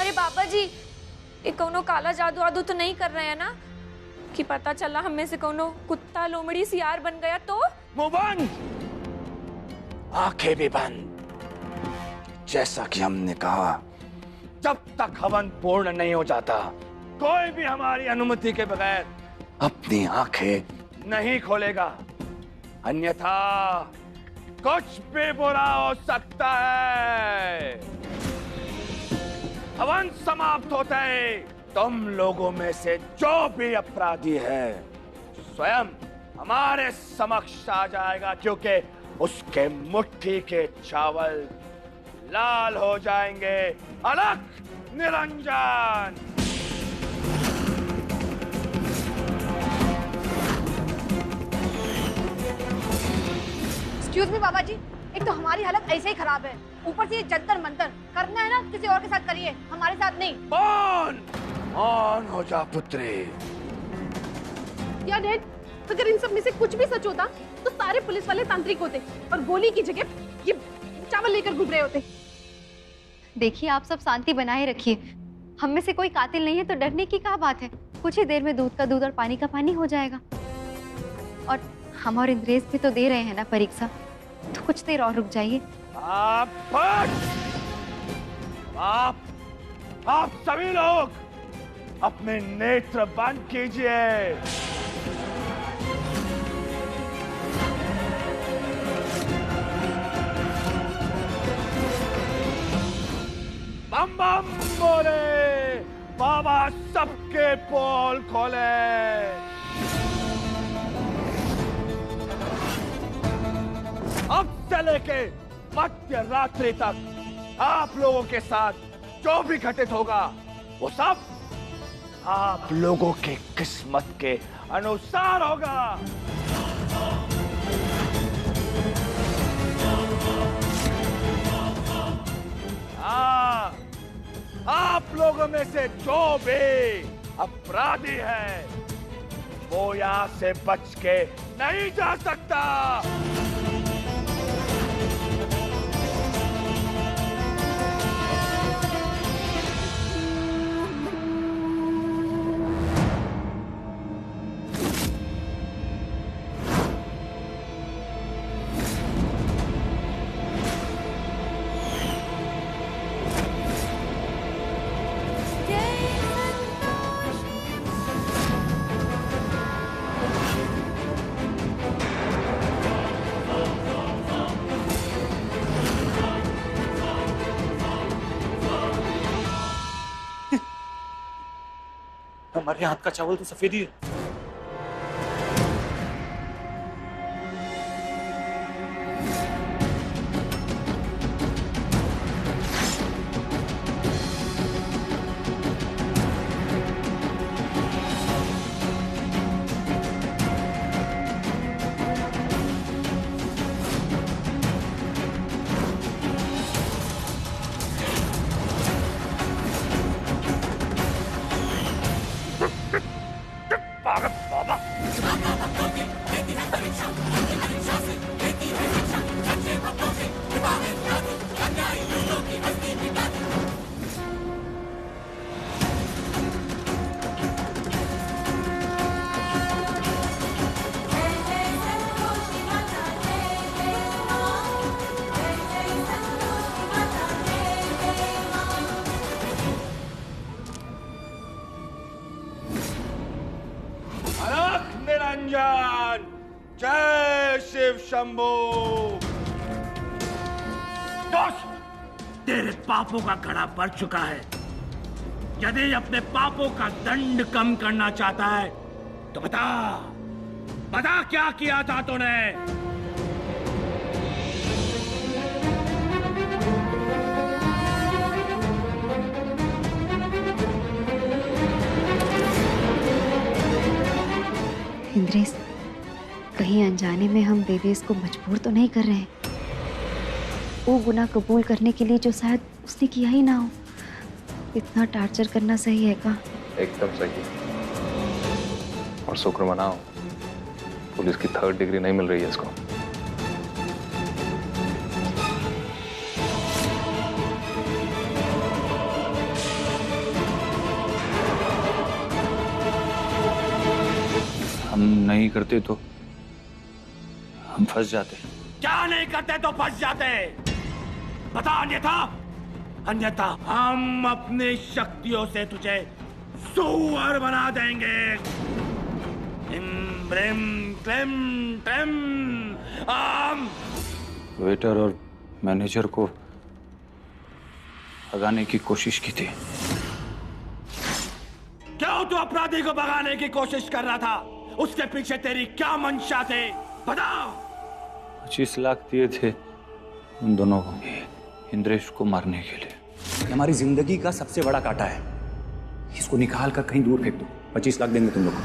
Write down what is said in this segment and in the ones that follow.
अरे बाबा जी, ये कौनो काला जादू वादू तो नहीं कर रहे हैं ना कि पता चला हम में से कौनो कुत्ता लोमड़ी सियार बन गया तो? मुंह बंद, आंखें भी बंद। जैसा कि हमने कहा, जब तक हवन पूर्ण नहीं हो जाता कोई भी हमारी अनुमति के बगैर अपनी आंखें नहीं खोलेगा, अन्यथा कुछ भी बुरा हो सकता है। हवन समाप्त होते ही तुम लोगों में से जो भी अपराधी है स्वयं हमारे समक्ष आ जाएगा, क्योंकि उसके मुट्ठी के चावल लाल हो जाएंगे। अलग निरंजन। एक्सक्यूज मी बाबा जी, एक तो हमारी हालत ऐसे ही खराब है, ऊपर से ये जंतर मंतर करना है ना किसी और के साथ करिए, हमारे साथ नहीं। मौन हो जा पुत्री। या डैड, अगर इन सब में से कुछ भी सच होता तो सारे पुलिस वाले तांत्रिक होते और गोली की जगह ये चावल लेकर घूम रहे होते। देखिए, आप सब शांति बनाए रखिए। हम में से कोई कातिल नहीं है तो डरने की क्या बात है। कुछ ही देर में दूध का दूध और पानी का पानी हो जाएगा। और हम और इंद्रेश भी तो दे रहे हैं ना परीक्षा, तो कुछ देर और रुक जाइए। आप सभी लोग अपने नेत्र बंद कीजिए। बम बम बोले, बाबा सबके पोल खोले। अब से लेके मध्य रात्रि तक आप लोगों के साथ जो भी घटित होगा वो सब आप लोगों के किस्मत के अनुसार होगा। आप लोगों में से जो भी अपराधी है वो यहां से बच के नहीं जा सकता। हमारे हाथ का चावल तो सफेद ही है। निरंजन, जय शिव शंभू। दोस्त, तेरे पापों का घड़ा भर चुका है। यदि अपने पापों का दंड कम करना चाहता है तो बता, बता क्या किया था तूने? इंद्रेश, कहीं अनजाने में हम देवेश को मजबूर तो नहीं कर रहे हैं? वो गुनाह कबूल करने के लिए जो शायद उसने किया ही ना हो। इतना टार्चर करना सही है क्या? एकदम सही। और शुक्र मनाओ, पुलिस की 3rd डिग्री नहीं मिल रही है इसको। नहीं करते तो हम फंस जाते। क्या नहीं करते तो फंस जाते? बता, अन्यथा अन्यथा हम अपनी शक्तियों से तुझे सुअर बना देंगे। इम ब्रिम क्लेम ट्रेम आम। वेटर और मैनेजर को भगाने की कोशिश की थी। क्यों तू अपराधी को भगाने की कोशिश कर रहा था? उसके पीछे तेरी क्या मंशा थी? बता। 25 लाख दिए थे उन दोनों को, इंद्रेश को मारने के लिए। ये हमारी जिंदगी का सबसे बड़ा कांटा है, इसको निकाल कर कहीं दूर फेंक दो। 25 लाख देंगे तुम लोग को।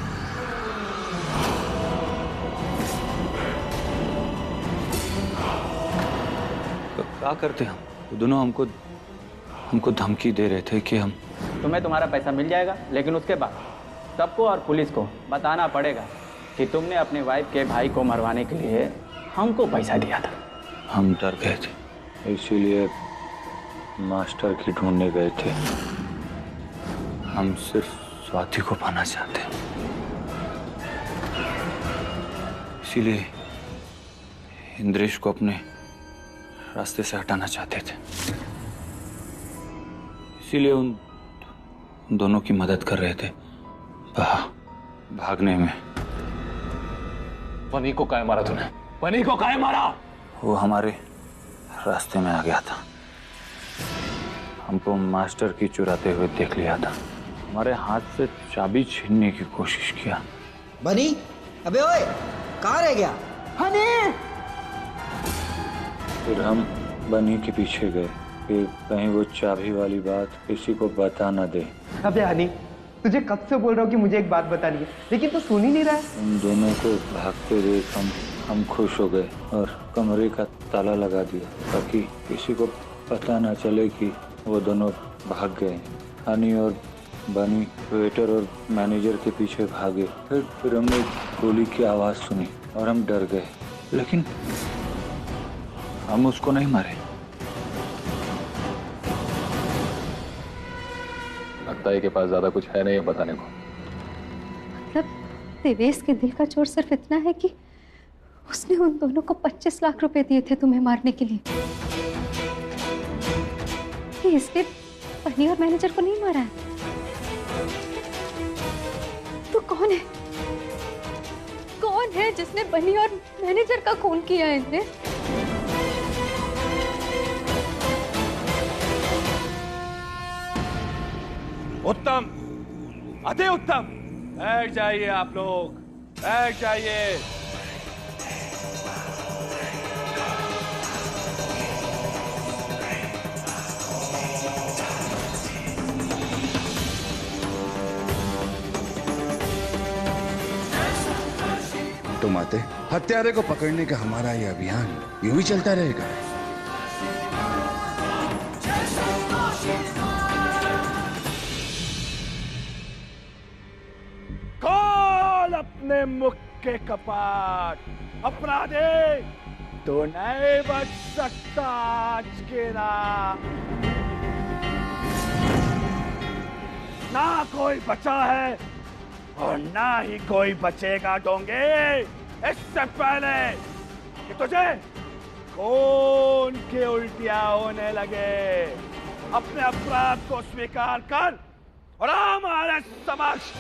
तो क्या करते हम? वो दोनों हमको धमकी दे रहे थे कि हम तुम्हें तुम्हारा पैसा मिल जाएगा, लेकिन उसके बाद सबको और पुलिस को बताना पड़ेगा कि तुमने अपने वाइफ के भाई को मरवाने के लिए हमको पैसा दिया था। हम डर गए थे, इसीलिए मास्टर की ढूंढने गए थे। हम सिर्फ स्वाति को पाना चाहते, इसीलिए इंद्रेश को अपने रास्ते से हटाना चाहते थे। इसीलिए उन दोनों की मदद कर रहे थे भागने में। बनी को काहे मारा तूने? बनी को काहे मारा? वो हमारे रास्ते में आ गया था, हमको मास्टर की चुराते हुए देख लिया था, हमारे हाथ से चाबी छीनने की कोशिश किया। बनी, अबे ओए, कहाँ रह गया? हनी! फिर हम बनी के पीछे गए कि कहीं वो चाबी वाली बात किसी को बता ना दे। अबे हनी, तुझे कब से बोल रहा हूँ कि मुझे एक बात बतानी है, लेकिन तू सुन ही नहीं रहा है। उन दोनों को भागते देख हम खुश हो गए और कमरे का ताला लगा दिया ताकि किसी को पता ना चले कि वो दोनों भाग गए। हनी और बनी वेटर और मैनेजर के पीछे भागे। फिर हमने गोली की आवाज़ सुनी और हम डर गए, लेकिन हम उसको नहीं मारे। लगता है के पास ज्यादा कुछ है नहीं बताने को। मतलब देवेश के दिल का चोर सिर्फ इतना है कि उसने उन दोनों को 25 लाख रुपए दिए थे तुम्हें मारने के लिए, कि इसलिए बनी और मैनेजर को नहीं मारा है। तो कौन है? कौन है जिसने बनी और मैनेजर का खून किया है इनने? उत्तम, अति उत्तम, बैठ जाइए आप लोग, बैठ जाइए। तो माते, हत्यारे को पकड़ने का हमारा ये अभियान यूं ही चलता रहेगा। खोल अपने मुख के कपाट, अपराधी तो नहीं बच सकता आज के रात। ना कोई बचा है और ना ही कोई बचेगा डोंगे। इससे पहले कि तुझे खून की उल्टियां होने लगे, अपने अपराध को स्वीकार कर और हमारे समक्ष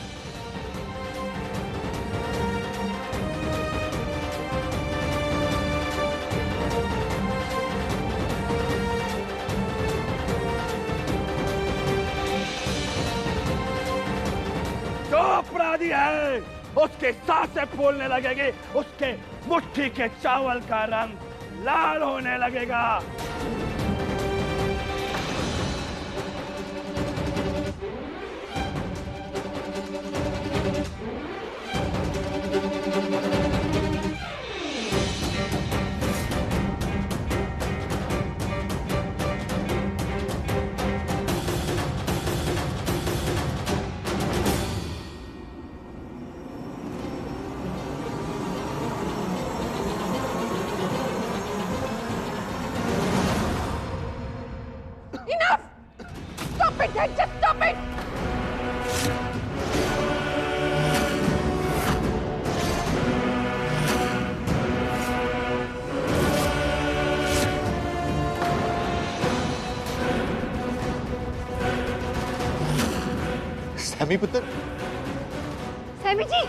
जो अपराधी है उसके सांसें फूलने लगेगी, उसके मुट्ठी के चावल का रंग लाल होने लगेगा। Enough! Stop it, Dad! Just stop it! Sammy पुत्र, सैमी जी,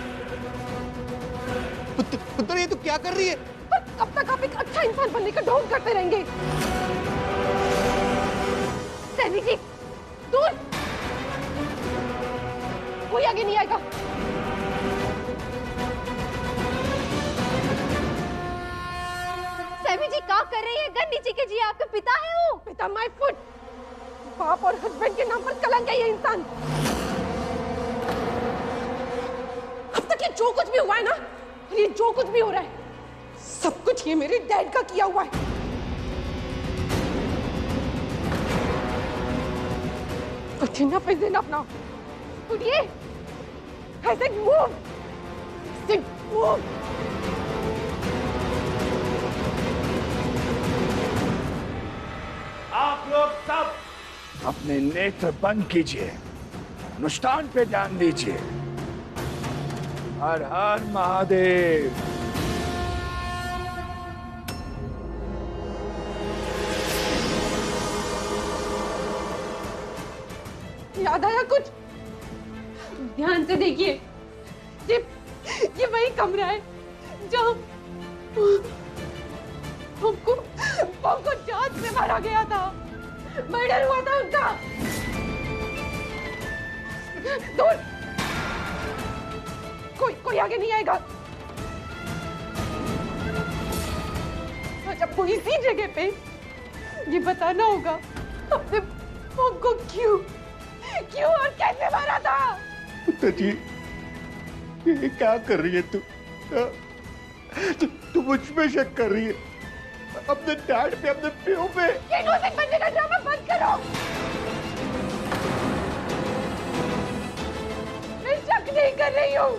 पुत्र ये तू क्या कर रही है? पर कब तक आप एक अच्छा इंसान बनने का ढोंग करते रहेंगे? सैमी जी, दूर, कोई आगे नहीं आएगा। सैमी जी क्या कर रही है? गन नीचे कीजिए, आपके पिता है वो। पिता माय फुट, बाप और हस्बैंड के नाम पर कलंक है ये इंसान। अब तक ये जो कुछ भी हुआ है ना, ये जो कुछ भी हो रहा है, सब कुछ ये मेरे डैड का किया हुआ है। But enough is enough now. उठिए, I said move. Sit, move. आप लोग सब अपने नेत्र बंद कीजिए, अनुष्ठान पे ध्यान दीजिए। हर हर महादेव। याद आया कुछ? ध्यान से देखिए, ये वही कमरा है जहाँ हमको जांच से मारा गया था, मर्डर हुआ था उनका। दूर, कोई आगे नहीं आएगा। और आपको इसी जगह पे ये बताना होगा अपने मॉम को क्यों और कैसे मारा था। पुत्र जी, ये क्या कर रही है तू? तू मुझ पे शक कर रही है, अपने डैड पे, अपने प्यो पे। ये नौसिख बनने का ड्रामा बंद करो। मैं शक नहीं कर रही हूँ,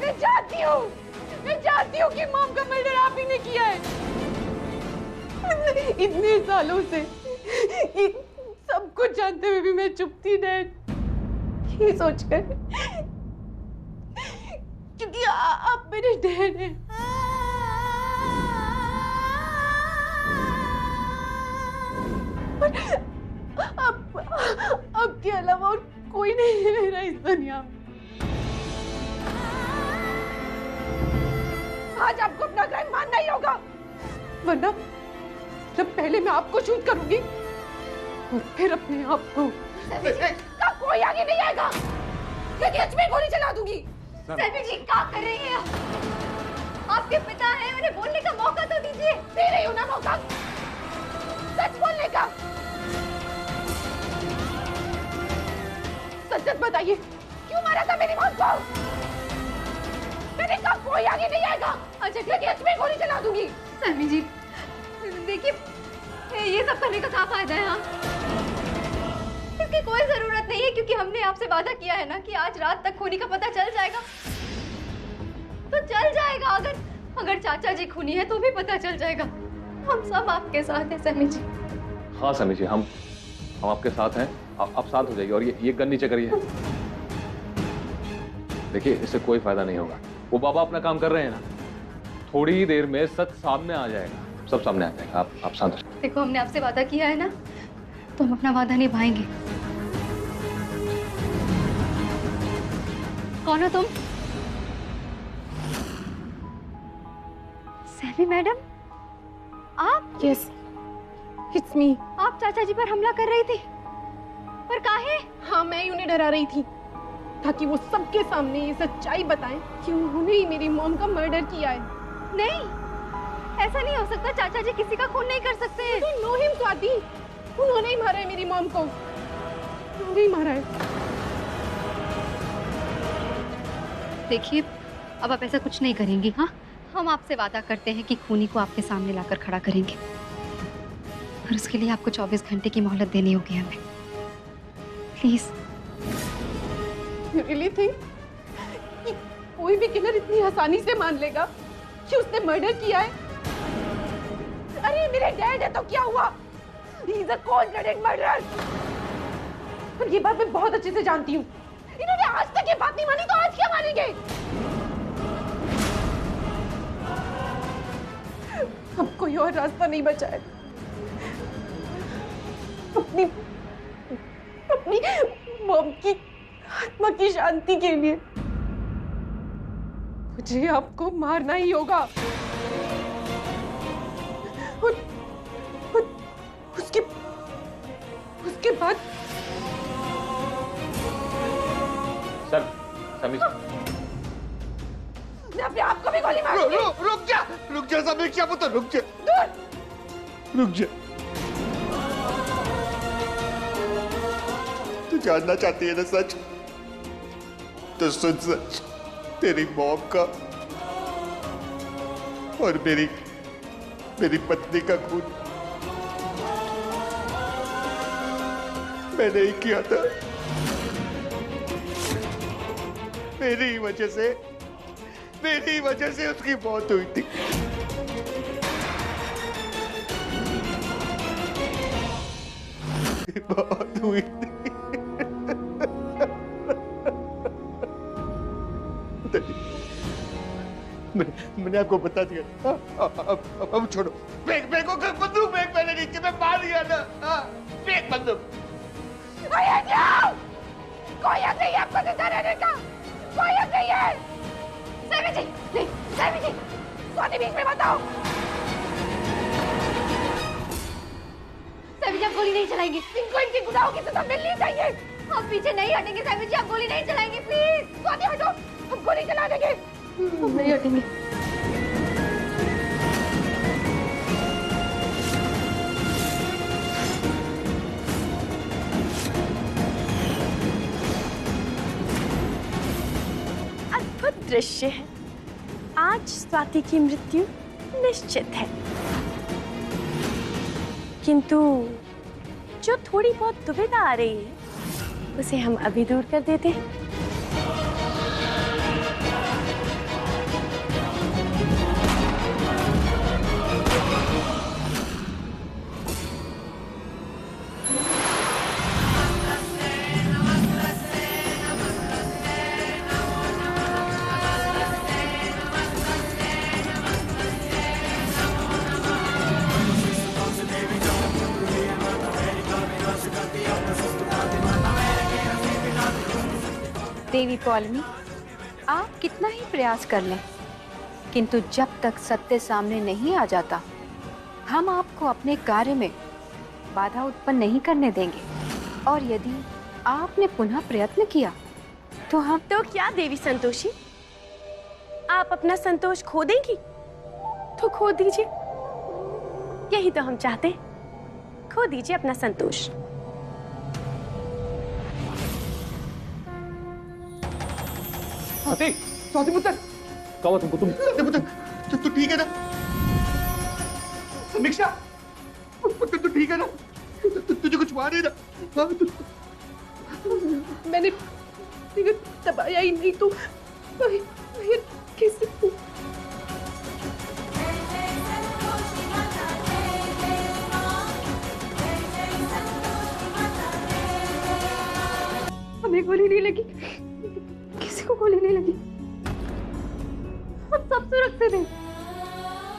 मैं जानती हूँ कि मॉम का मर्डर आप ही ने किया है। इतने सालों से सब कुछ जानते हुए भी मैं चुप थी डैड, ये सोचकर क्योंकि आप मेरे डैड हैं। अब के अलावा और कोई नहीं है मेरा इस दुनिया में। आज आपको अपना क्राइम मानना ही होगा, वरना जब पहले मैं आपको शूट करूंगी और फिर अपने आप को। का कोई आगे नहीं आएगा, क्योंकि मैं गोली चला दूंगी। सैमी जी क्या कर रही हैं आप? आपके पिता हैं, उन्हें बोलने का मौका तो दीजिए। दे रही हूँ ना मौका, सच बोलने का। सच बताइए, क्यों मारा था मेरी मौत को? मैंने कहा कोई आगे नहीं आएगा। अच्छा ठीक है, मैं गोली चला दूंगी। सैमी जी देखिए, ये सब करने का क्या फायदा है? इसकी कोई जरूरत नहीं है, क्योंकि हमने आपसे वादा किया है ना कि आज रात तक खूनी का पता चल जाएगा। तो चल जाएगा, अगर चाचा जी खूनी है तो भी पता चल जाएगा। हम सब आपके साथ हैं सैमी जी। हाँ सैमी जी, हम आपके साथ हैं। आप साथ हो जाइए और ये गन नीचे करिए। देखिए, इससे कोई फायदा नहीं होगा। वो बाबा अपना काम कर रहे हैं ना, थोड़ी ही देर में सच सामने आ जाएगा, सब सामने आ जाएगा। आप शांत हो जाइए। देखो, हमने आपसे वादा किया है ना, तो हम अपना वादा निभाएंगे। कौन हो तुम? सैमी मैडम, आप? Yes, it's me. आप चाचा जी पर हमला कर रही थी, पर काहे? हाँ, मैं उन्हें डरा रही थी ताकि वो सबके सामने ये सच्चाई बताएं कि उन्होंने ही मेरी मॉम का मर्डर किया है। नहीं, ऐसा नहीं हो सकता। चाचा जी किसी का खून नहीं कर सकते हैं। You know him, Swati. उन्होंने ही मारा है मेरी मॉम को, उन्होंने ही मारा है। देखिए, अब आप ऐसा कुछ नहीं करेंगी। हाँ, हम आपसे वादा करते हैं कि खूनी को आपके सामने लाकर खड़ा करेंगे, और उसके लिए आपको 24 घंटे की मोहलत देनी होगी हमें। प्लीज। You really think कि कोई भी किलर इतनी आसानी से मान लेगा कि उसने मर्डर किया है? अरे मेरे डैड है तो क्या हुआ? He is a cold-blooded murderer। और ये बात मैं बहुत अच्छे से जानती हूँ। इन्होंने आज तक ये बात नहीं मानी, तो आज क्या मानेंगे? अब कोई और रास्ता नहीं बचा है। अपनी मॉम की आत्मा की शांति के लिए मुझे आपको मारना ही होगा। और उसके बाद सर, समीर मैं अपने आप को भी गोली मार दूंगी। रुक जा समीक्षा पुत्र, रुक जा, रुक जा। तू जानना चाहती है ना सच? तो सुन सच, तेरी मॉम का और मेरी पत्नी का खून मैंने ही किया था। मेरी वजह से उसकी मौत हुई थी। मौत हुई थी। मैंने आपको बता दिया। अब छोड़ो। बैग बंदूक बैग मैंने नीचे में मार दिया ना। बैग बंदूक। कोई हक नहीं है आपको जिंदा रहने का। कोई हक नहीं है। सैमी जी, स्वाति बीच में बताओ। सैमी जी, आप गोली नहीं चलाएंगे। इनको इनकी गुनाहों की सजा मिलनी चाहिए। आप पीछे नहीं हटेंगे सैमी जी, आप गोली नहीं चलाएंगे प्लीज। स्वाति हटो, हम गोली चला देंगे। हम नहीं हटेंगे। अद्भुत दृश्य है। आज स्वाति की मृत्यु निश्चित है, किंतु जो थोड़ी बहुत दुविधा आ रही है उसे हम अभी दूर कर देते हैं। देवी पौलमी, आप कितना ही प्रयास कर लें, किंतु जब तक सत्य सामने नहीं आ जाता, हम आपको अपने कार्य में बाधा उत्पन्न नहीं करने देंगे। और यदि आपने पुनः प्रयत्न किया तो हम तो क्या देवी संतोषी, आप अपना संतोष खो देंगी तो खो दीजिए। यही तो हम चाहते हैं, खो दीजिए अपना संतोष। स्वाति पुत्र, क्या हुआ तुमको? स्वाति पुत्र, तू ठीक है ना? समीक्षा पुत्र, तू ठीक है ना? तुझे कुछ हुआ नहीं ना? मैंने दबाया ही नहीं तो कैसे? हमें गोली नहीं लगी, किसी को गोली नहीं लगी, हम सब सुरक्षित हैं।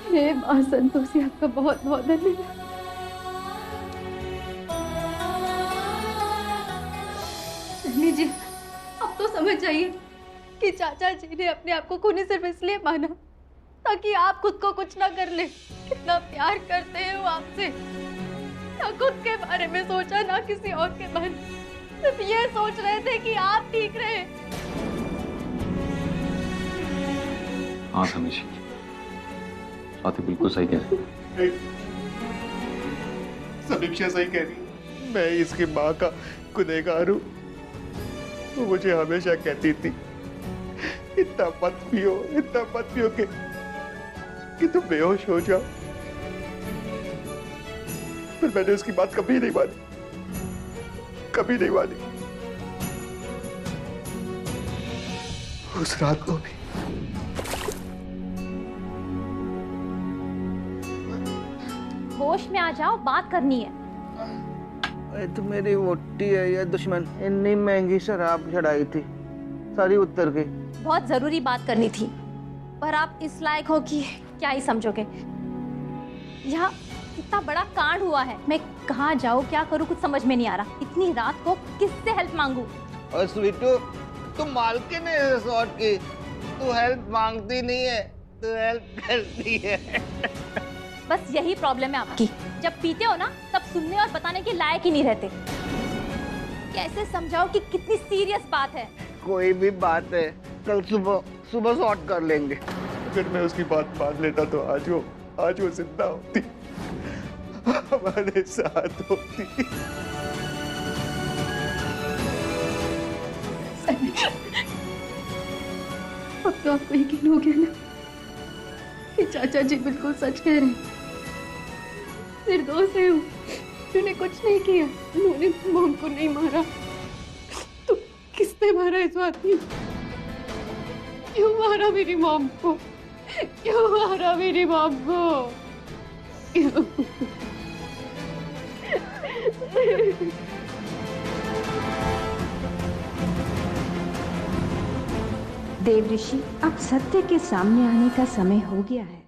हे मां संतोषी, आपका बहुत बहुत धन्यवाद। सैमी जी, अब तो समझ जाइए कि चाचा जी ने अपने आप को खूनी सिर्फ इसलिए माना ताकि आप खुद को कुछ ना कर ले। कितना प्यार करते हैं वो आपसे। ना खुद के बारे में सोचा, ना किसी और के बारे में, सिर्फ ये सोच रहे थे कि आप ठीक रहे। हाँ समीक्षा, स्वाति बिल्कुल सही कह रही। समीक्षा सही कह रही। मैं इसकी माँ का गुनहगार हूँ। वो मुझे हमेशा कहती थी, इतना मत पियो कि तुम बेहोश हो जाओ। पर मैंने उसकी बात कभी नहीं मानी। उस रात को भी। होश में आ जाओ, बात करनी है। तो मेरी वोटी है ये दुश्मन, इतनी महंगी शराब चढ़ाई थी, सारी उत्तर गई। बहुत जरूरी बात करनी थी, पर आप इस लायक हो कि क्या ही समझोगे। यहाँ इतना बड़ा कांड हुआ है, मैं कहाँ जाऊँ, क्या करूँ, कुछ समझ में नहीं आ रहा। इतनी रात को किससे हेल्प मांगू? और स्वीटू, तू मालकिन है रिसोर्ट की, तू हेल्प मांगती नहीं है, तू हेल्प करती है। बस यही प्रॉब्लम है आपकी, जब पीते हो ना तब सुनने और बताने के लायक ही नहीं रहते। कैसे समझाओ कि कितनी सीरियस बात है। कोई भी बात है कल सुबह सॉर्ट कर लेंगे। अगर मैं उसकी बात मान लेता तो आज वो जिंदा होती, हमारे साथ होती। अब तो आपको यकीन हो गया ना कि चाचा जी बिल्कुल सच कह रहे हैं। निर्दोष है, उन्होंने कुछ नहीं किया, उन्होंने मॉम को नहीं मारा। तो किसने मारा इस आदमी? क्यों मारा मेरी मॉम को? क्यों मारा मेरी मॉम को? क्यों? देव ऋषि, अब सत्य के सामने आने का समय हो गया है।